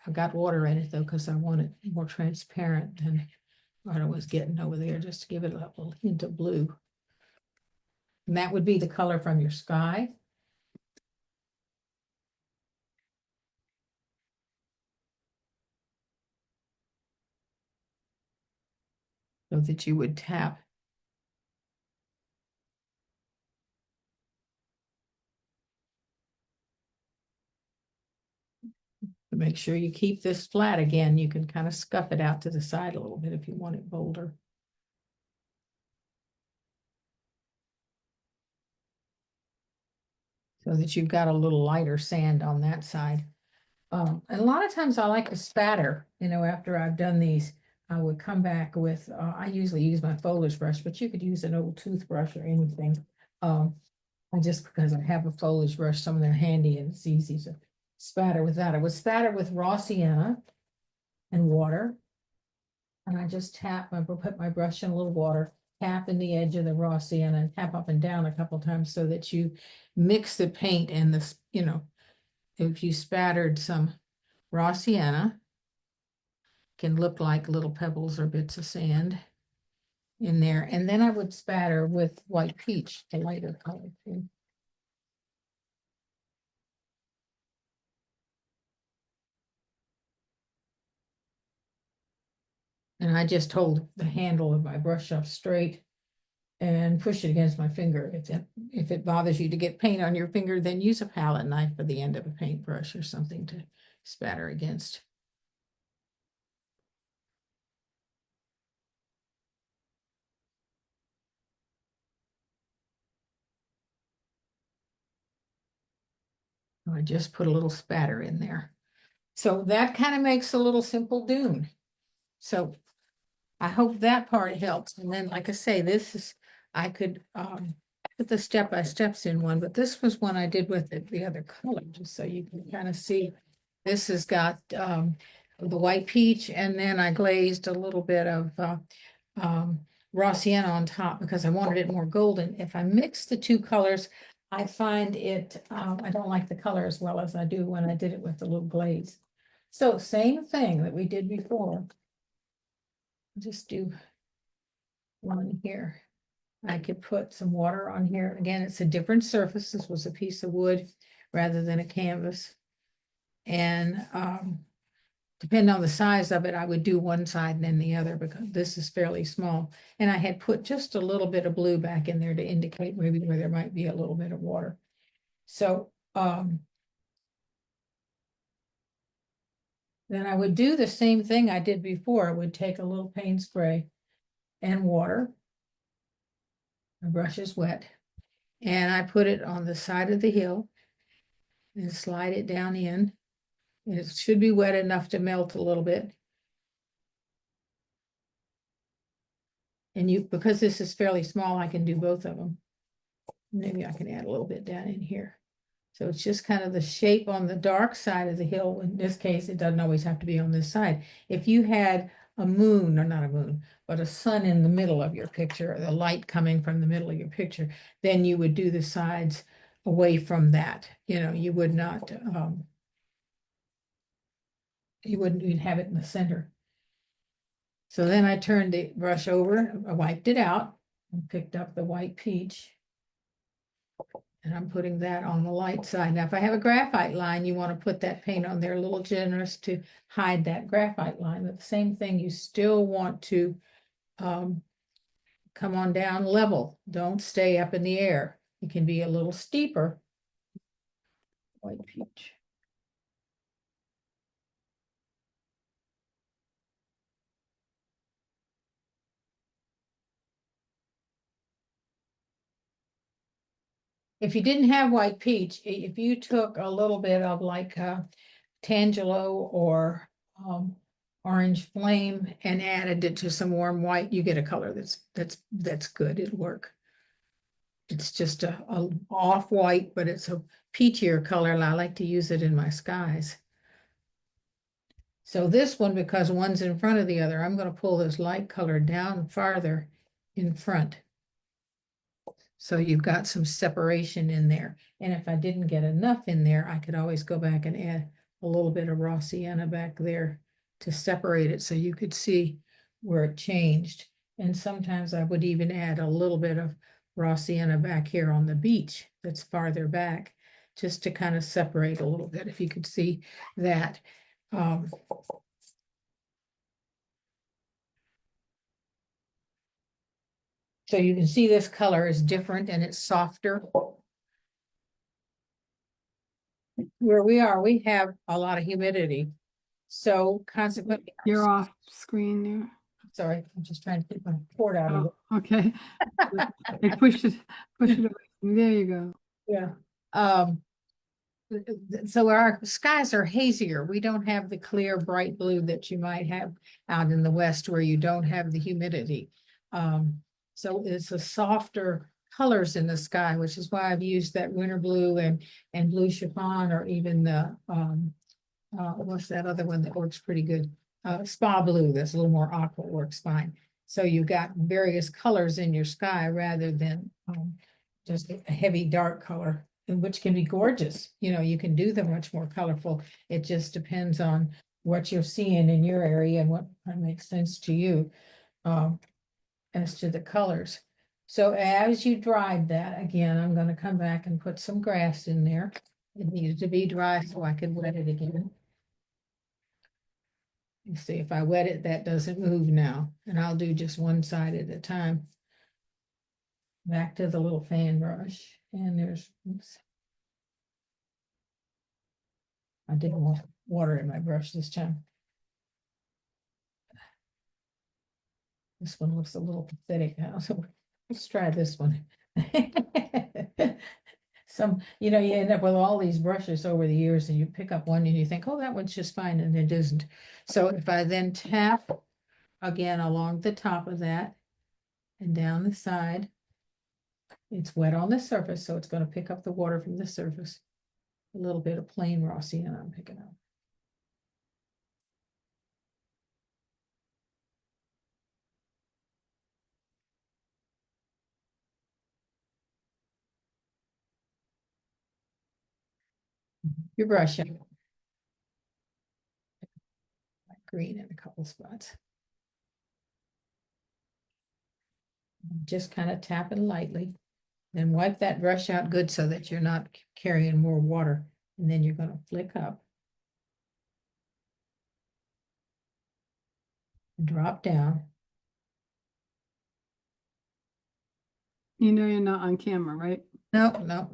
I've got water in it though, because I want it more transparent than what I was getting over there, just to give it a little hint of blue. And that would be the color from your sky. So that you would tap. To make sure you keep this flat again, you can kind of scuff it out to the side a little bit if you want it bolder. So that you've got a little lighter sand on that side. And a lot of times I like to spatter, after I've done these, I would come back with, I usually use my foliage brush, but you could use an old toothbrush or anything. Just because I have a foliage brush, some of them are handy and it's easy to spatter with that. I would spatter with raw sienna and water. And I just put my brush in a little water, tap in the edge of the raw sienna and tap up and down a couple times so that you mix the paint and this, if you spattered some raw sienna, can look like little pebbles or bits of sand in there. And then I would spatter with white peach, the lighter color too. And I just hold the handle of my brush up straight and push it against my finger. If it bothers you to get paint on your finger, then use a palette knife for the end of a paintbrush or something to spatter against. I just put a little spatter in there. So that kind of makes a little simple dune. So I hope that part helps. And then, like I say, I could put the step-by-steps in one, but this was one I did with the other color, just so you can kind of see. This has got the white peach, and then I glazed a little bit of raw sienna on top because I wanted it more golden. If I mix the two colors, I find it, I don't like the color as well as I do when I did it with the little glaze. So same thing that we did before. Just do one here. I could put some water on here. Again, it's a different surface. This was a piece of wood rather than a canvas. And depending on the size of it, I would do one side and then the other because this is fairly small. And I had put just a little bit of blue back in there to indicate maybe where there might be a little bit of water. So then I would do the same thing I did before. I would take a little paint spray and water. My brush is wet. And I put it on the side of the hill and slide it down in. It should be wet enough to melt a little bit. And because this is fairly small, I can do both of them. Maybe I can add a little bit down in here. So it's just kind of the shape on the dark side of the hill. In this case, it doesn't always have to be on this side. If you had a moon, or not a moon, but a sun in the middle of your picture, or the light coming from the middle of your picture, then you would do the sides away from that. You would not, you'd have it in the center. So then I turned the brush over, I wiped it out and picked up the white peach. And I'm putting that on the light side. Now, if I have a graphite line, you want to put that paint on there a little generous to hide that graphite line. But the same thing, you still want to come on down level. Don't stay up in the air. It can be a little steeper. White peach. If you didn't have white peach, if you took a little bit of like Tangelo or orange flame and added it to some warm white, you get a color that's good. It'll work. It's just a off-white, but it's a peachier color, and I like to use it in my skies. So this one, because one's in front of the other, I'm going to pull this light color down farther in front. So you've got some separation in there. And if I didn't get enough in there, I could always go back and add a little bit of raw sienna back there to separate it so you could see where it changed. And sometimes I would even add a little bit of raw sienna back here on the beach that's farther back, just to kind of separate a little bit, if you could see that. So you can see this color is different and it's softer. Where we are, we have a lot of humidity. So consequently, You're off screen there. sorry, I'm just trying to get my cord out of it. Oh, okay. I pushed it away. There you go. Yeah. So our skies are hazier. We don't have the clear, bright blue that you might have out in the west where you don't have the humidity. So it's a softer colors in the sky, which is why I've used that winter blue and blue chiffon, or even the what's that other one that works pretty good? Spa blue, that's a little more aqua, works fine. So you've got various colors in your sky rather than just a heavy dark color, and which can be gorgeous. You know, you can do them much more colorful. It just depends on what you're seeing in your area and what makes sense to you as to the colors. So as you dried that, again, I'm going to come back and put some grass in there. It needed to be dry so I could wet it again. You see, if I wet it, that doesn't move now, and I'll do just one side at a time. Back to the little fan brush, and there's, oops. I didn't want water in my brush this time. This one looks a little pathetic now, so let's try this one. You end up with all these brushes over the years, and you pick up one and you think, oh, that one's just fine, and it isn't. So if I then tap again along the top of that and down the side, it's wet on the surface, so it's going to pick up the water from the surface. A little bit of plain raw sienna I'm picking up. Your brush, green in a couple spots. Just kind of tapping lightly. Then wipe that brush out good so that you're not carrying more water. And then you're going to flick up. Drop down. You know you're not on camera, right? No, no.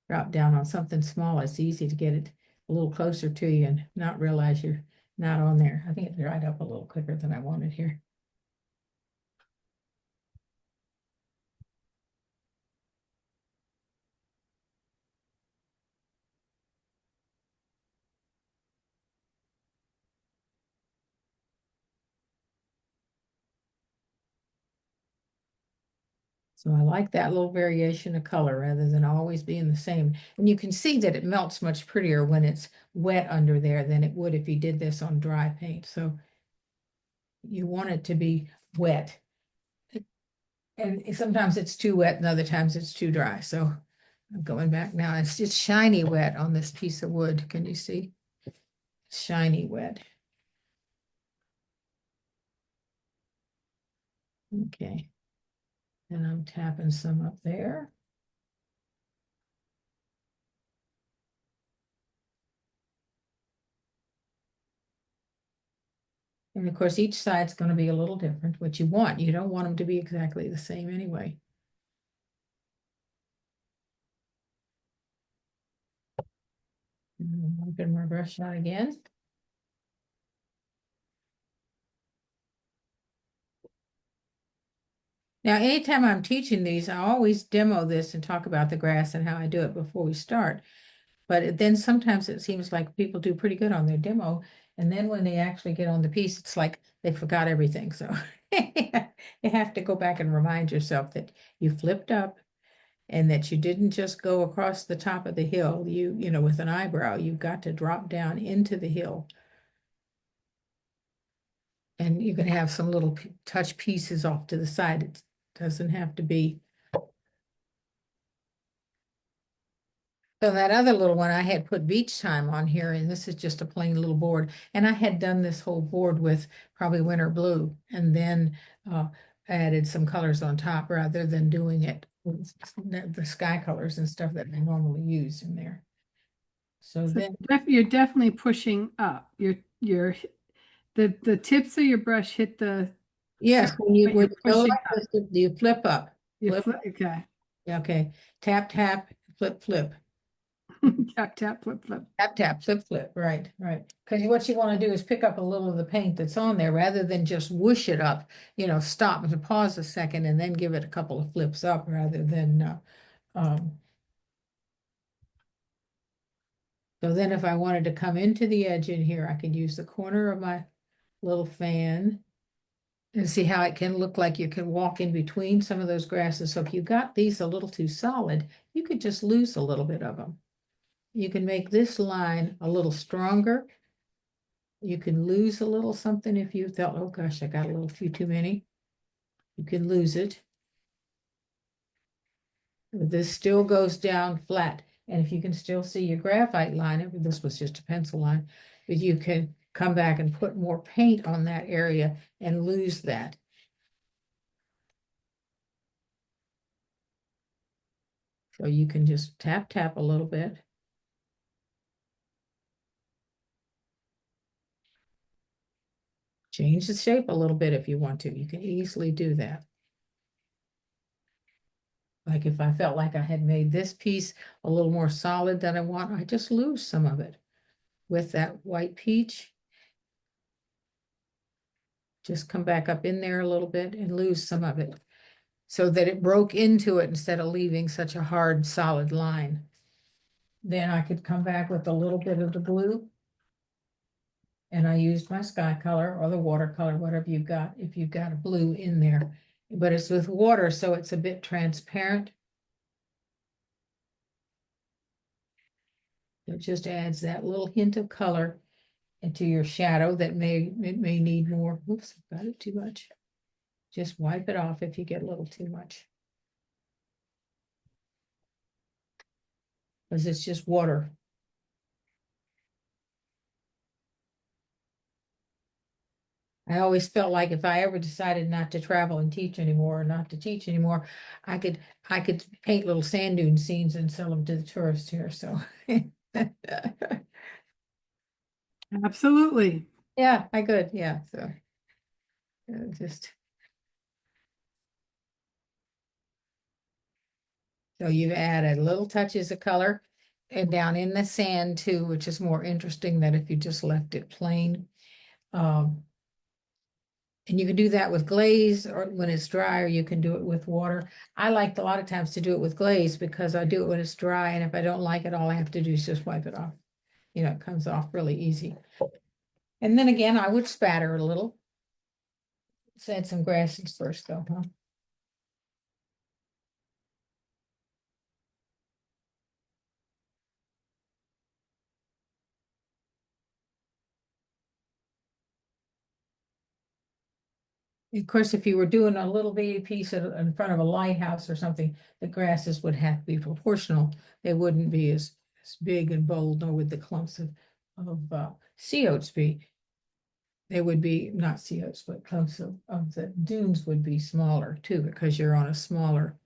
Drop down on something small. It's easy to get it a little closer to you and not realize you're not on there. I think it dried up a little quicker than I wanted here. So I like that little variation of color rather than always being the same. And you can see that it melts much prettier when it's wet under there than it would if you did this on dry paint. So you want it to be wet. And sometimes it's too wet and other times it's too dry. So I'm going back now. It's just shiny wet on this piece of wood. Can you see? Shiny wet. Okay. And I'm tapping some up there. And of course, each side's going to be a little different, which you want. You don't want them to be exactly the same anyway. Open my brush out again. Now, anytime I'm teaching these, I always demo this and talk about the grass and how I do it before we start. But then sometimes it seems like people do pretty good on their demo. And then when they actually get on the piece, it's like they forgot everything. So you have to go back and remind yourself that you flipped up and that you didn't just go across the top of the hill. You know, with an eyebrow, you've got to drop down into the hill. And you can have some little touch pieces off to the side. It doesn't have to be. So that other little one, I had put beach time on here, and this is just a plain little board. And I had done this whole board with probably winter blue, and then added some colors on top rather than doing it with the sky colors and stuff that I normally use in there. So So then, you're definitely pushing up. The tips of your brush hit the yes, surface, when you but you're go pushing like up. this, you flip up, You flip. flip, okay. Yeah, okay, tap, tap, flip, flip. Tap, tap, flip, flip. Tap, tap, flip, flip, right, right. Because what you want to do is pick up a little of the paint that's on there rather than just whoosh it up, stop and pause a second and then give it a couple of flips up rather than, so then if I wanted to come into the edge in here, I could use the corner of my little fan and see how it can look like you can walk in between some of those grasses. So if you got these a little too solid, you could just lose a little bit of them. You can make this line a little stronger. You can lose a little something if you thought, oh gosh, I got a little few too many. You can lose it. This still goes down flat. And if you can still see your graphite line, this was just a pencil line, but you can come back and put more paint on that area and lose that. So you can just tap, tap a little bit. Change the shape a little bit if you want to. You can easily do that. Like if I felt like I had made this piece a little more solid than I want, I just lose some of it with that white peach. Just come back up in there a little bit and lose some of it so that it broke into it instead of leaving such a hard, solid line. Then I could come back with a little bit of the blue. And I used my sky color or the watercolor, whatever you've got, if you've got a blue in there. But it's with water, so it's a bit transparent. It just adds that little hint of color into your shadow that it may need more. Oops, I've got it too much. Just wipe it off if you get a little too much. Because it's just water. I always felt like if I ever decided not to travel and teach anymore or not to teach anymore, I could paint little sand dune scenes and sell them to the tourists here. So Absolutely. yeah, I could. Yeah. So just so you've added little touches of color and down in the sand too, which is more interesting than if you just left it plain. And you can do that with glaze or when it's dry, or you can do it with water. I like a lot of times to do it with glaze because I do it when it's dry. And if I don't like it, all I have to do is just wipe it off. It comes off really easy. And then again, I would spatter a little. Let's add some grasses first though, huh? Of course, if you were doing a little bitty piece in front of a lighthouse or something, the grasses would have to be proportional. They wouldn't be as big and bold, nor would the clumps of sea oats be. they would be not COs, but clumps of the dunes would be smaller too, because you're on a smaller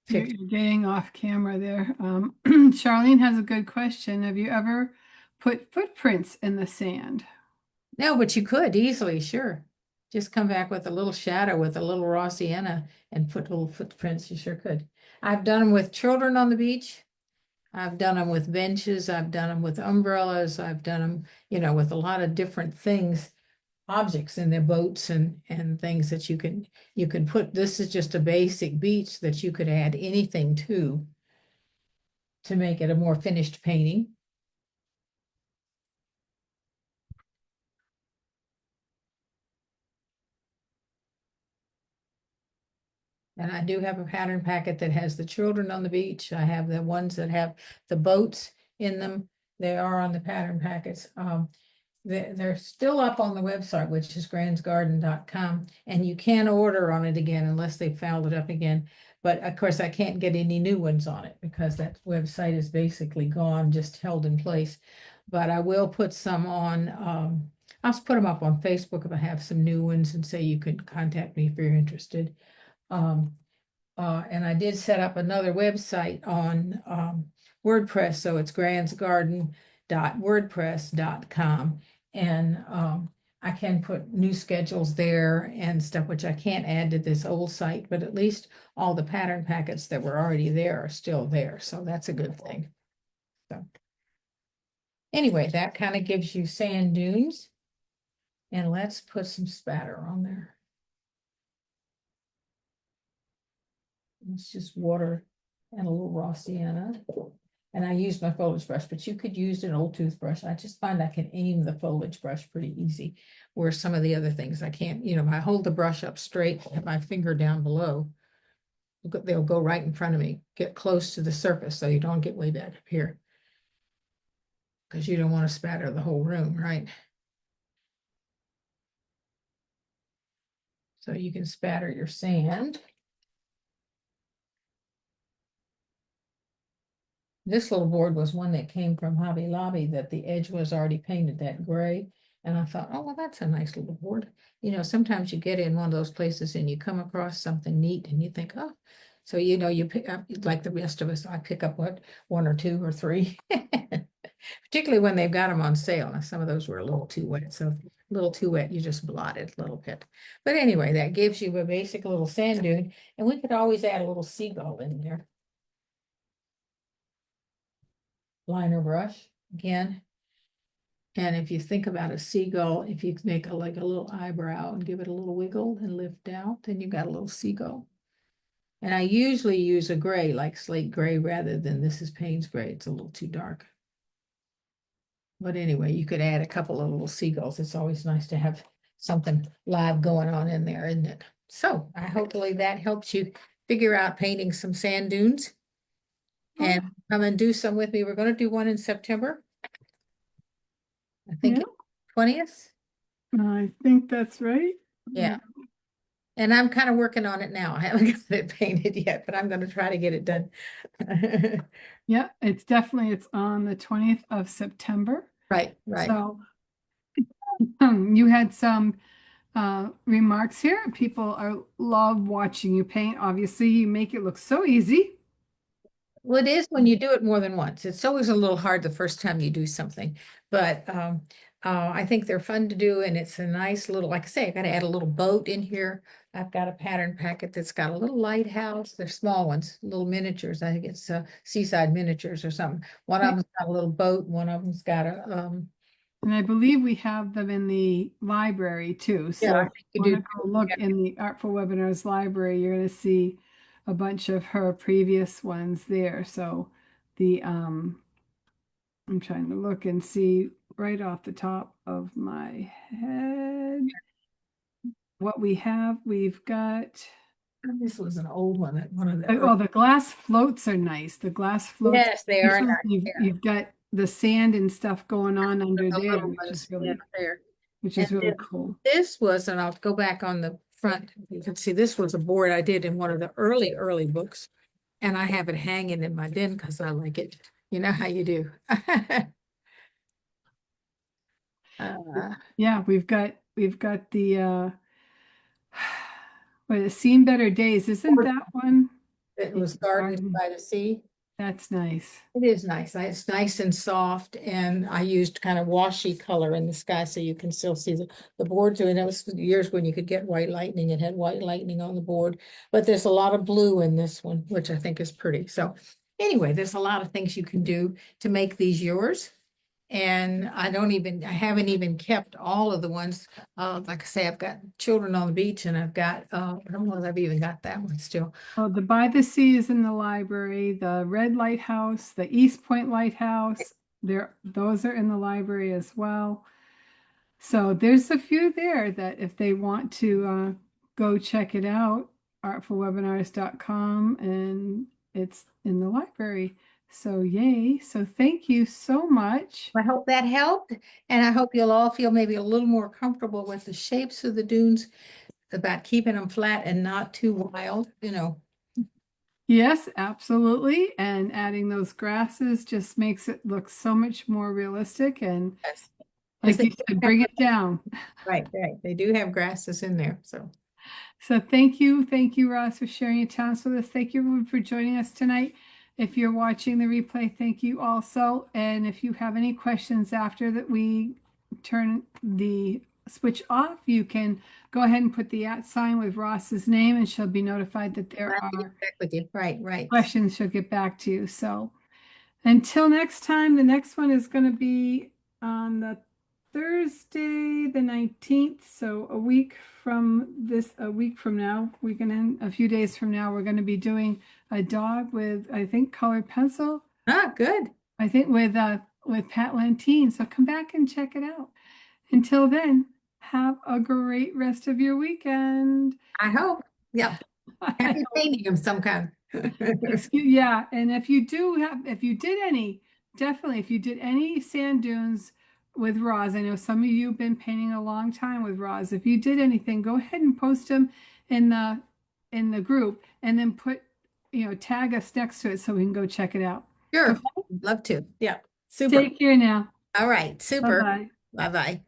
fixed. You're getting off camera there. Charlene has a good question. Have you ever put footprints in the sand? No, but you could easily, sure. Just come back with a little shadow with a little raw sienna and put little footprints. You sure could. I've done them with children on the beach. I've done them with benches. I've done them with umbrellas. I've done them, with a lot of different things, objects in their boats and things that you can put. This is just a basic beach that you could add anything to make it a more finished painting. And I do have a pattern packet that has the children on the beach. I have the ones that have the boats in them. They are on the pattern packets. They're still up on the website, which is grandsgarden.com, and you can order on it again unless they fouled it up again. But of course, I can't get any new ones on it because that website is basically gone, just held in place. But I will put some on, I'll put them up on Facebook if I have some new ones and say you can contact me if you're interested. And I did set up another website on WordPress, so it's grandsgarden.wordpress.com. And I can put new schedules there and stuff, which I can't add to this old site, but at least all the pattern packets that were already there are still there. So that's a good thing. So anyway, that kind of gives you sand dunes. And let's put some spatter on there. It's just water and a little raw sienna. And I used my foliage brush, but you could use an old toothbrush. I just find I can aim the foliage brush pretty easy. Where some of the other things I can't, if I hold the brush up straight, have my finger down below, they'll go right in front of me, get close to the surface so you don't get way back up here. Because you don't want to spatter the whole room, right? So you can spatter your sand. This little board was one that came from Hobby Lobby that the edge was already painted that gray. And I thought, oh, well, that's a nice little board. Sometimes you get in one of those places and you come across something neat and you think, oh, so, you pick up, like the rest of us, I pick up one or two or three, particularly when they've got them on sale. Now, some of those were a little too wet. So a little too wet, you just blot it a little bit. But anyway, that gives you a basic little sand dune. And we could always add a little seagull in there. Liner brush again. And if you think about a seagull, if you make like a little eyebrow and give it a little wiggle and lift out, then you got a little seagull. And I usually use a gray, like slate gray, rather than this is Payne's gray. It's a little too dark. But anyway, you could add a couple of little seagulls. It's always nice to have something live going on in there, isn't it? So hopefully that helps you figure out painting some sand dunes. And come and do some with me. We're going to do one in September. I think 20th. I think that's right. Yeah. And I'm kind of working on it now. I haven't got it painted yet, but I'm going to try to get it done. Yeah, it's on the 20th of September. Right. So you had some remarks here. People love watching you paint. Obviously, you make it look so easy. Well, it is when you do it more than once. It's always a little hard the first time you do something, but I think they're fun to do, and it's a nice little, like I say, I got to add a little boat in here. I've got a pattern packet that's got a little lighthouse. They're small ones, little miniatures. I think it's seaside miniatures or something. One of them's got a little boat. One of them's got a and I believe we have them in the library too. So yeah, if you want to go look in the Artful Webinars library, you're going to see a bunch of her previous ones there. So I'm trying to look and see right off the top of my head what we have. We've got. This was an old one. One of the The glass floats are nice. The glass floats. Yes, they are nice. You've got the sand and stuff going on under there, which is really cool. This was, and I'll go back on the front. You can see this was a board I did in one of the early books, and I have it hanging in my den because I like it. You know how you do. Yeah, we've got we've got the what is Seen Better Days. Isn't that one? It In was the gardened garden. by the sea. That's nice. It is nice. It's nice and soft, and I used kind of washy color in the sky so you can still see the board too. And it was years when you could get white lightning. It had white lightning on the board, but there's a lot of blue in this one, which I think is pretty. So anyway, there's a lot of things you can do to make these yours. And I haven't even kept all of the ones. Like I say, I've got children on the beach, and I've got, I don't know if I've even got that one still. Oh, the By the Sea is in the library. The Red Lighthouse, the East Point Lighthouse, those are in the library as well. So there's a few there that if they want to go check it out, artfulwebinars.com, and it's in the library. So yay. So thank you so much. I hope that helped, and I hope you'll all feel maybe a little more comfortable with the shapes of the dunes, about keeping them flat and not too wild, you know. Yes, absolutely. And adding those grasses just makes it look so much more realistic. And Yes. Because like they you do said, have, bring it down. right, right. They do have grasses in there, so. So thank you. Thank you, Ross, for sharing your talents with us. Thank you everyone for joining us tonight. If you're watching the replay, thank you also. And if you have any questions after that we turn the switch off, you can go ahead and put the @ sign with Ross's name and she'll be notified that there Glad to are get back with you. Right, right. questions. She'll get back to you. So until next time, the next one is going to be on the Thursday, the 19th. So a week from now, a few days from now, we're going to be doing a dog with, I think, colored pencil. Ah, good. I think with Pat Lantine. So come back and check it out. Until then, have a great rest of your weekend. I hope. Yep. Happy painting of some kind. Yeah, and if you did any, definitely, if you did any sand dunes with Roz, I know some of you have been painting a long time with Roz. If you did anything, go ahead and post them in the group, and then tag us next to it so we can go check it out. Sure. Okay, Love to. Yeah. Super. take care now. All right. Bye Super. bye. Bye-bye.